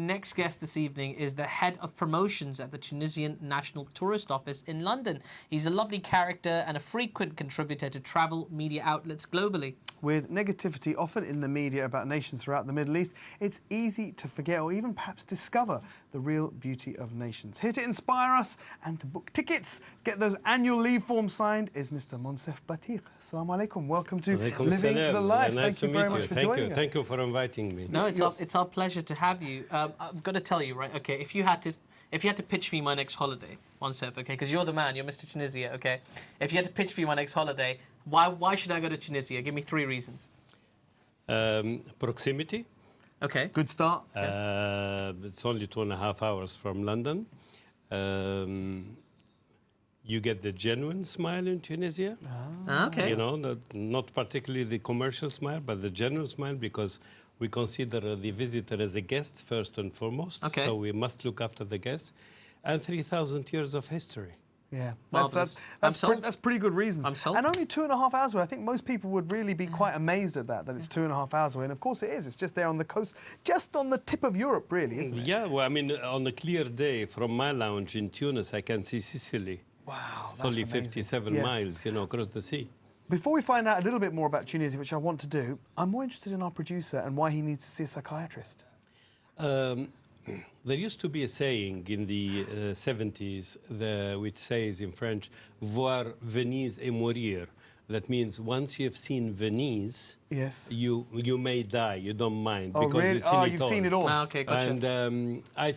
next guest this evening is the head of promotions at the Tunisian National Tourist Office in London. He's a lovely character and a frequent contributor to travel media outlets globally. With negativity often in the media about nations throughout the Middle East, it's easy to forget or even perhaps discover the real beauty of nations. Here to inspire us and to book tickets, get those annual leave forms signed, is Mr. Moncef Battikh. Assalamu alaikum. Welcome to Living the Life. Nice Thank you very much for joining us. Thank you for inviting me. No, it's our pleasure to have you. I've got to tell you, right? Okay, if you had to pitch me my next holiday, Moncef, okay, because you're the man, you're Mr. Tunisia, okay. If you had to pitch me my next holiday, why should I go to Tunisia? Give me 3 reasons. Proximity. Okay. Good start. It's only 2.5 hours from London. You get the genuine smile in Tunisia. Okay. You know, not particularly the commercial smile, but the genuine smile, because we consider the visitor as a guest first and foremost. Okay. So we must look after the guests. And 3,000 years of history. Yeah, Marvellous. that's pretty good reasons. I'm sold. And only 2.5 hours away. I think most people would really be quite amazed at that it's 2.5 hours away. And of course it is. It's just there on the coast, just on the tip of Europe, really, isn't it? Yeah, well, I mean, on a clear day from my lounge in Tunis, I can see Sicily. Wow, It's that's only amazing. 57 miles, you know, across the sea. Before we find out a little bit more about Tunisia, which I want to do, I'm more interested in our producer and why he needs to see a psychiatrist. There used to be a saying in the 70s which says in French, voir Venise et mourir. That means once you've seen Venice, yes, you may die, you don't mind. Oh, because really? you've seen You've seen it all. Okay, gotcha. And I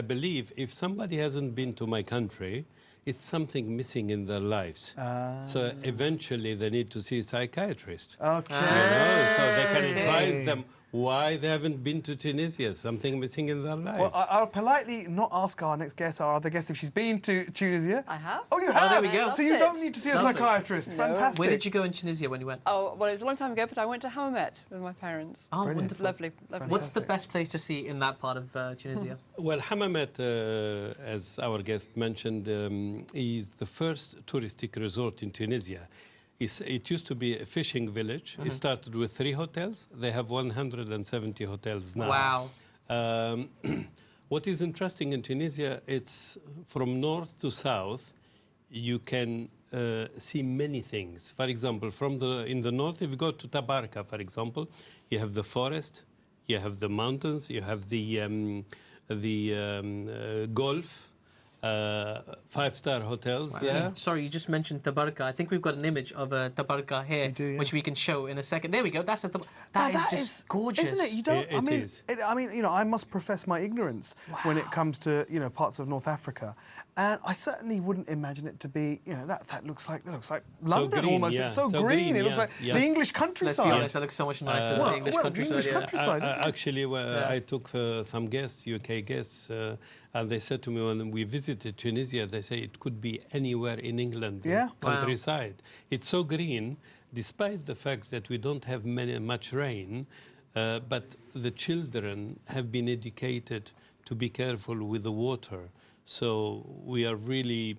believe, if somebody hasn't been to my country, it's something missing in their lives. So eventually they need to see a psychiatrist. Okay. You know, so they can advise them why they haven't been to Tunisia, something missing in their lives. Well, I'll politely not ask our next guest, our other guest, if she's been to Tunisia. I have. Oh, you have? there we go. So you don't need to see a Lovely. psychiatrist. No. Fantastic. Where did you go in Tunisia when you went? Oh, well, it was a long time ago, but I went to Hammamet with my parents. Oh, Brilliant. wonderful. Lovely, lovely. What's the best place to see in that part of Tunisia? Well, Hammamet, as our guest mentioned, is the first touristic resort in Tunisia. It used to be a fishing village. It started with 3 hotels. They have 170 hotels now. Wow. What is interesting in Tunisia, it's from north to south, you can see many things. For example, in the north, if you go to Tabarka, for example, you have the forest, you have the mountains, you have the golf, 5-star hotels there. Sorry, you just mentioned Tabarka. I think we've got an image of a Tabarka here, We do, yeah. which we can show in a second. There we go. That is just gorgeous. Isn't it? You don't. It is. I mean, you know, I must profess my ignorance when it comes to parts of North Africa, and I certainly wouldn't imagine it to be. You know, that looks like London green, almost. yeah. It's so So green. green, It looks yeah, like yeah. the English Let's countryside. be honest, that looks so much nicer than the English countryside. the English countryside. Actually, I took some guests, UK guests, and they said to me when we visited Tunisia, they say it could be anywhere in England, Yeah. countryside. It's so green, despite the fact that we don't have much rain, but the children have been educated to be careful with the water. So we are really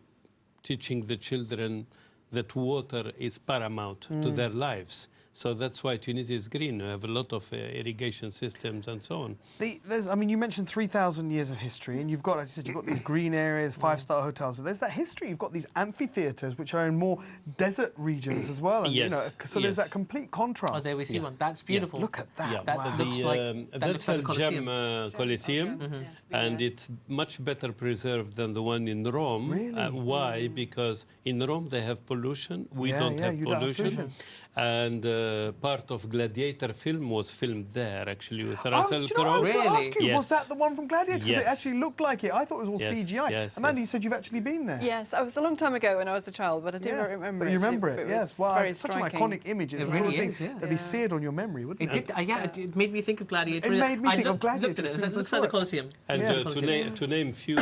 teaching the children that water is paramount to their lives. So that's why Tunisia is green. We have a lot of irrigation systems and so on. I mean, you mentioned 3,000 years of history, and you've got, as you said, you've got these green areas, 5-star hotels, but there's that history. You've got these amphitheatres, which are in more desert regions as well. And, Yes, you know, so there's yes. that complete contrast. Oh, there we see one. That's beautiful. Look at that. Yeah. That Wow. looks like That's the Al Colosseum. Jam Colosseum, Yes, and it's much better preserved than the one in Rome. Really? Why? Because in Rome they have pollution. We Yeah, don't yeah, have you don't have pollution. pollution. And part of Gladiator film was filmed there, actually, with Do you know what I Russell was Crowe. going to Really? ask you? Yes. Was that the one from Gladiator? Because it Yes. actually looked like it. I thought it was all Yes, CGI. yes, Amanda, yes. you said you've actually been there. Yes, it was a long time ago when I was a child, but I do remember But it. you remember it, was yes. Well, very it's such striking. an iconic image. It's It the sort really of is, thing yeah. that'd be seared on your memory, wouldn't It it? did, it made me think of Gladiator. It made me I think of looked Gladiator at it. as soon as It looks I like the saw it. Colosseum. And Yeah. to name few,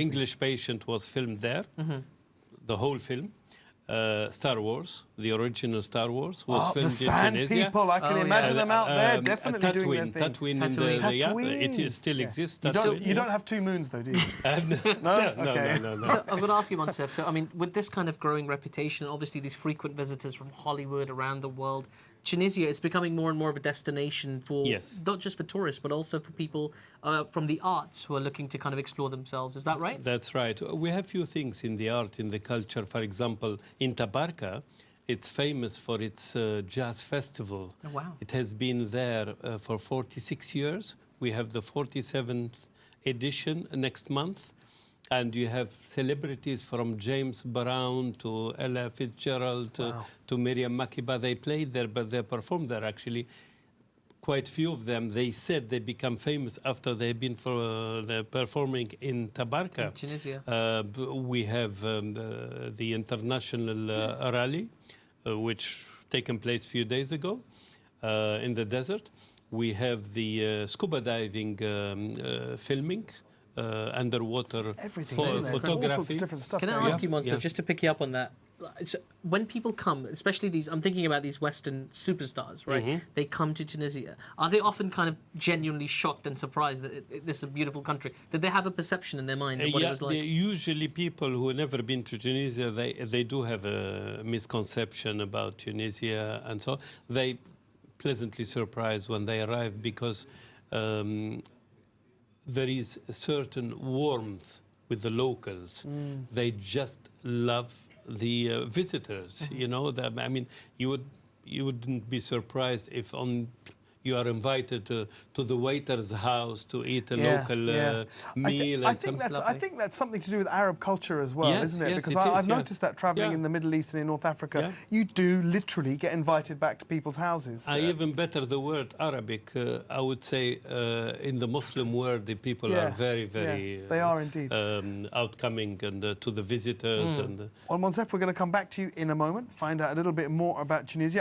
English Patient was filmed there. The whole film. Star Wars, the original Star Wars, was Oh, filmed the sand in Tunisia. people, I can Oh, imagine yeah. them out there definitely doing their thing. Tatooine, Tatooine. it still exists. You don't have 2 moons though, do you? No, Okay. no. So I've got to ask you, Moncef. So I mean, with this kind of growing reputation, obviously these frequent visitors from Hollywood around the world, Tunisia is becoming more and more of a destination for Yes. not just for tourists, but also for people from the arts who are looking to kind of explore themselves. Is that right? That's right. We have few things in the art, in the culture. For example, in Tabarka, it's famous for its jazz festival. Oh, wow. It has been there for 46 years. We have the 47th edition next month. And you have celebrities from James Brown to Ella Fitzgerald to Miriam Makeba. They played there, but they performed there actually. Quite few of them, they said they become famous after they've been they're performing in Tabarka. In Tunisia. We have the international rally, which taken place a few days ago in the desert. We have the scuba diving filming. Underwater Everything, isn't there? All sorts photography. of different stuff. Can I going ask on. you, Moncef, Yeah. just to pick you up on that? So when people come, especially these, I'm thinking about these Western superstars, right? They come to Tunisia. Are they often kind of genuinely shocked and surprised that this is a beautiful country? Did they have a perception in their mind of what it was like? Usually people who have never been to Tunisia, they do have a misconception about Tunisia, and so they pleasantly surprised when they arrive because there is a certain warmth with the locals. They just love the visitors. You know, I mean, you wouldn't be surprised if you are invited to the waiter's house to eat a local meal. I think that's something to do with Arab culture as well, Yes, isn't it? yes, Because it is, I've noticed that travelling Yeah. in the Middle East and in North Africa, Yeah. you do literally get invited back to people's houses. Even better the word Arabic. I would say in the Muslim world, the people are very, very they are indeed. outcoming and to the visitors. And Well, Moncef, we're going to come back to you in a moment, find out a little bit more about Tunisia.